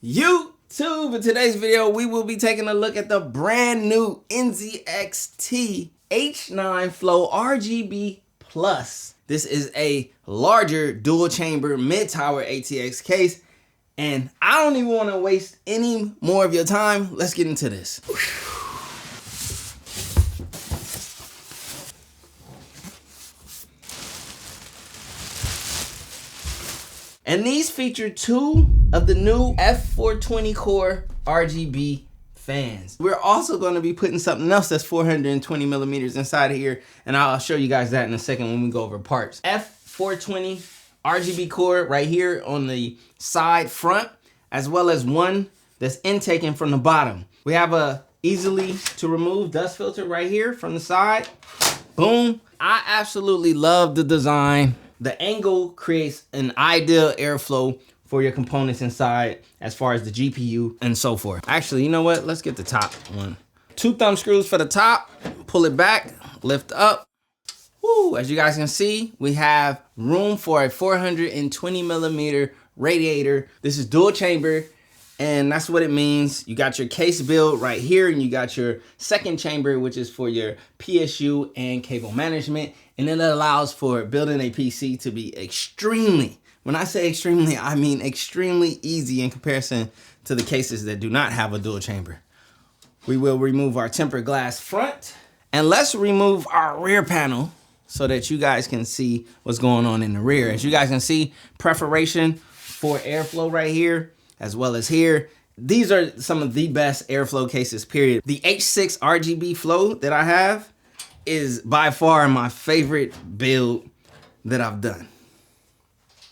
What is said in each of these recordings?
YouTube. In today's video, we will be taking a look at the brand new NZXT H9 Flow RGB Plus. This is a larger dual chamber mid-tower ATX case, and I don't even want to waste any more of your time. Let's get into this. And these feature two of the new F420 core RGB fans. We're also going to be putting something else that's 420 millimeters inside of here, and I'll show you guys that in a second when we go over parts. F420 RGB core right here on the side front, as well as one that's intaken from the bottom. We have a easily to remove dust filter right here from the side. Boom. I absolutely love the design. The angle creates an ideal airflow for your components inside as far as the GPU and so forth. Actually, you know what? Let's get the top one. 2 thumb screws for the top, pull it back, lift up. Woo, as you guys can see, we have room for a 420 millimeter radiator. This is dual chamber, and that's what it means. You got your case build right here, and you got your second chamber, which is for your PSU and cable management. And it allows for building a PC to be extremely, when I say extremely, I mean extremely easy in comparison to the cases that do not have a dual chamber. We will remove our tempered glass front, and let's remove our rear panel so that you guys can see what's going on in the rear. As you guys can see, perforation for airflow right here, as well as here. These are some of the best airflow cases, period. The H6 RGB flow that I have is by far my favorite build that I've done.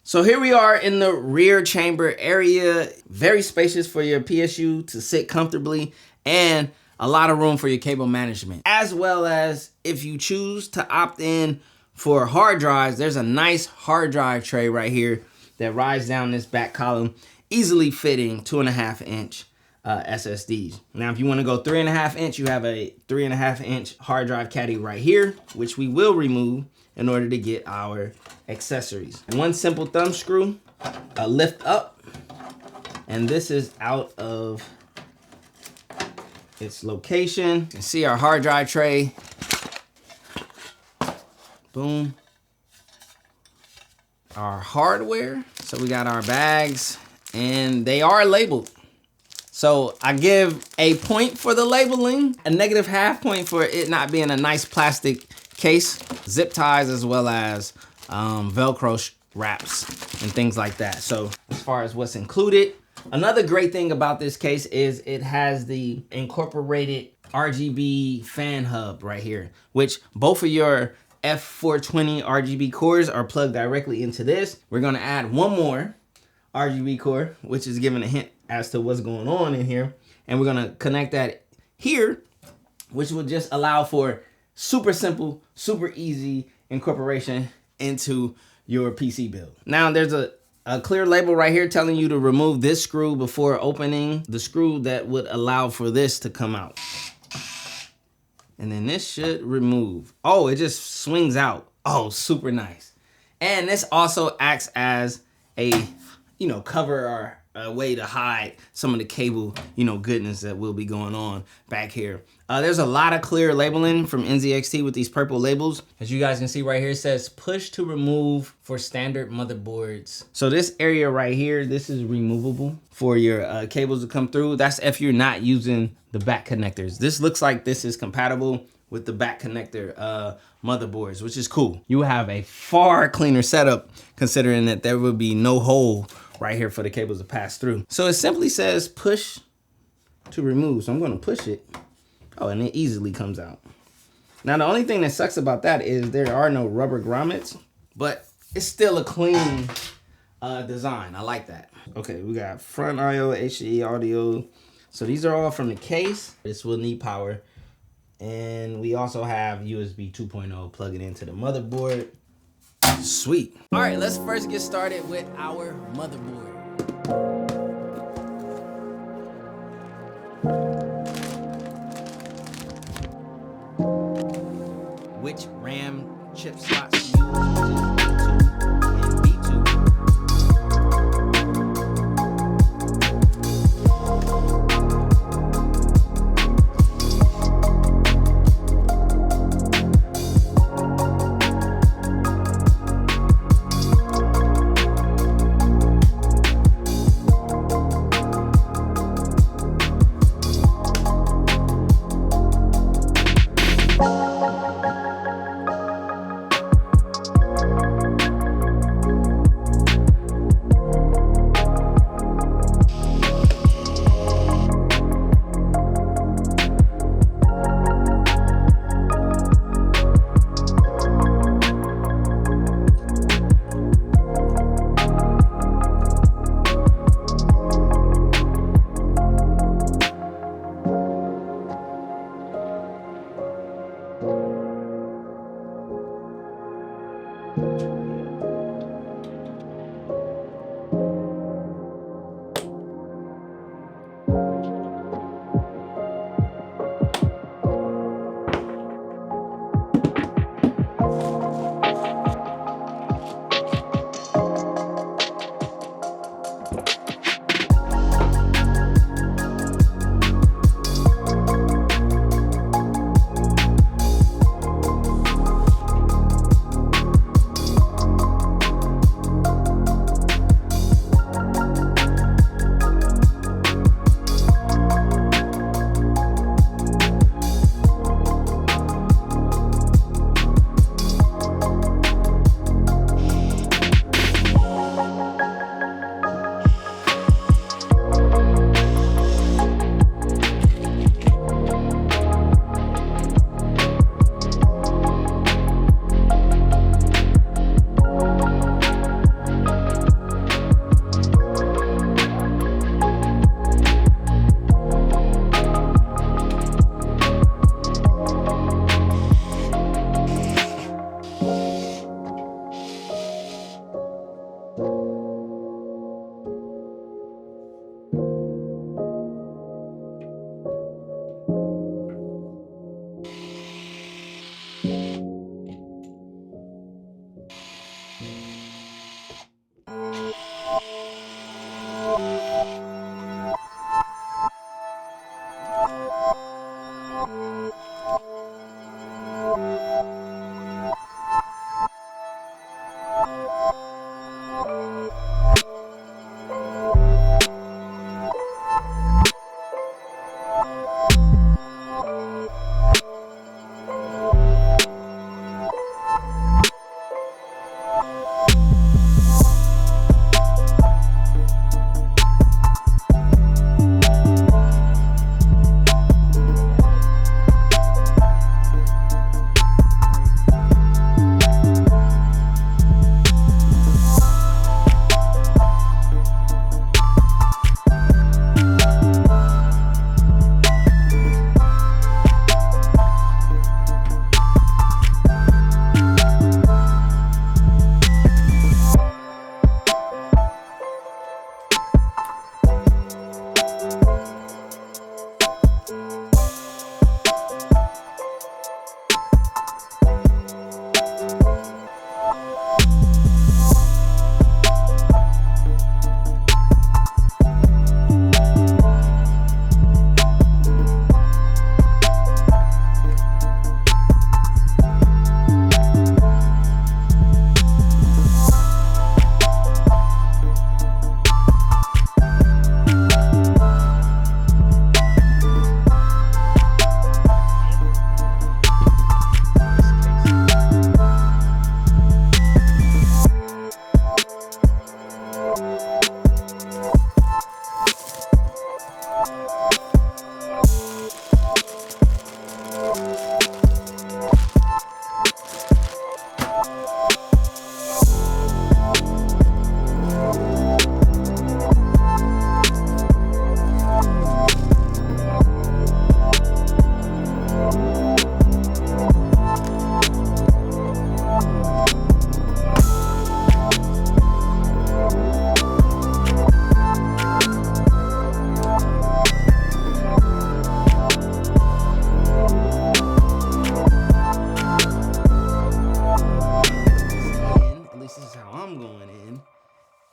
So here we are in the rear chamber area, very spacious for your PSU to sit comfortably, and a lot of room for your cable management. As well as if you choose to opt in for hard drives, there's a nice hard drive tray right here that rides down this back column, easily fitting 2.5 inch SSDs. Now, if you want to go 3.5 inch, you have a 3.5 inch hard drive caddy right here, which we will remove in order to get our accessories. One simple thumb screw, a lift up, and this is out of its location. You can see our hard drive tray. Boom. Our hardware. So we got our bags, and they are labeled. So I give a point for the labeling, a -0.5 point for it not being a nice plastic case, zip ties, as well as Velcro wraps and things like that. So as far as what's included, another great thing about this case is it has the incorporated RGB fan hub right here, which both of your F420 RGB cores are plugged directly into this. We're gonna add one more RGB core, which is giving a hint as to what's going on in here. And we're gonna connect that here, which will just allow for super simple, super easy incorporation into your PC build. Now there's a clear label right here telling you to remove this screw before opening the screw that would allow for this to come out. And then this should remove. Oh, it just swings out. Oh, super nice. And this also acts as a, cover or a way to hide some of the cable, goodness that will be going on back here. There's a lot of clear labeling from NZXT with these purple labels. As you guys can see right here, it says push to remove for standard motherboards. So this area right here, this is removable for your cables to come through. That's if you're not using the back connectors. This looks like this is compatible with the back connector motherboards, which is cool. You have a far cleaner setup considering that there will be no hole right here for the cables to pass through. So it simply says push to remove. So I'm gonna push it. Oh, and it easily comes out. Now, the only thing that sucks about that is there are no rubber grommets, but it's still a clean design. I like that. Okay, we got front I/O, HDMI audio. So these are all from the case. This will need power. And we also have USB 2.0 plugging into the motherboard. Sweet. All right, let's first get started with our motherboard. Which RAM chip slots to use, which is B2 and B2.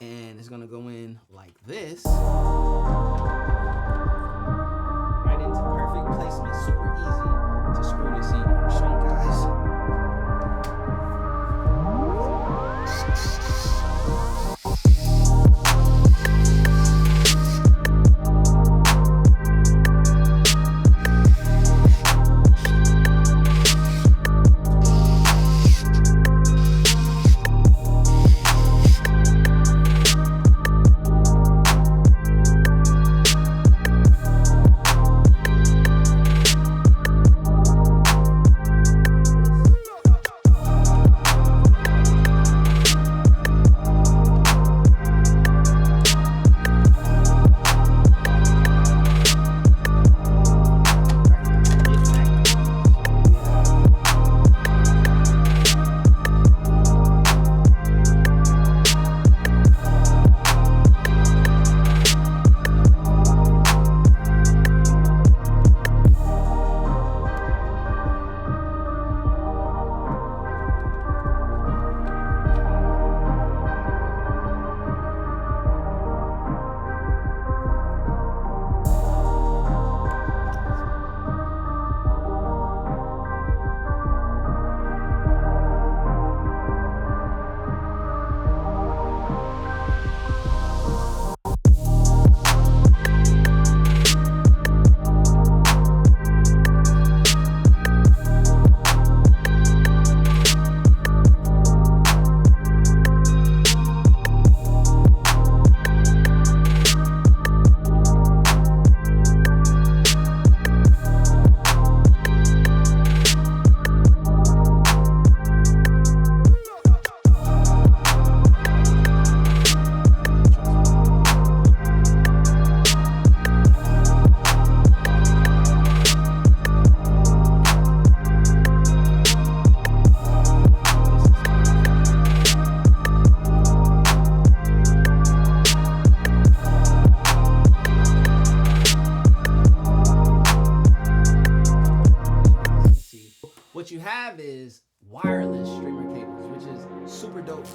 And it's gonna go in like this. Right into perfect placement, super easy to screw this in. I'll show you guys. What you have is wireless streamer cables, which is super dope.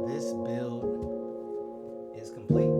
This build is complete.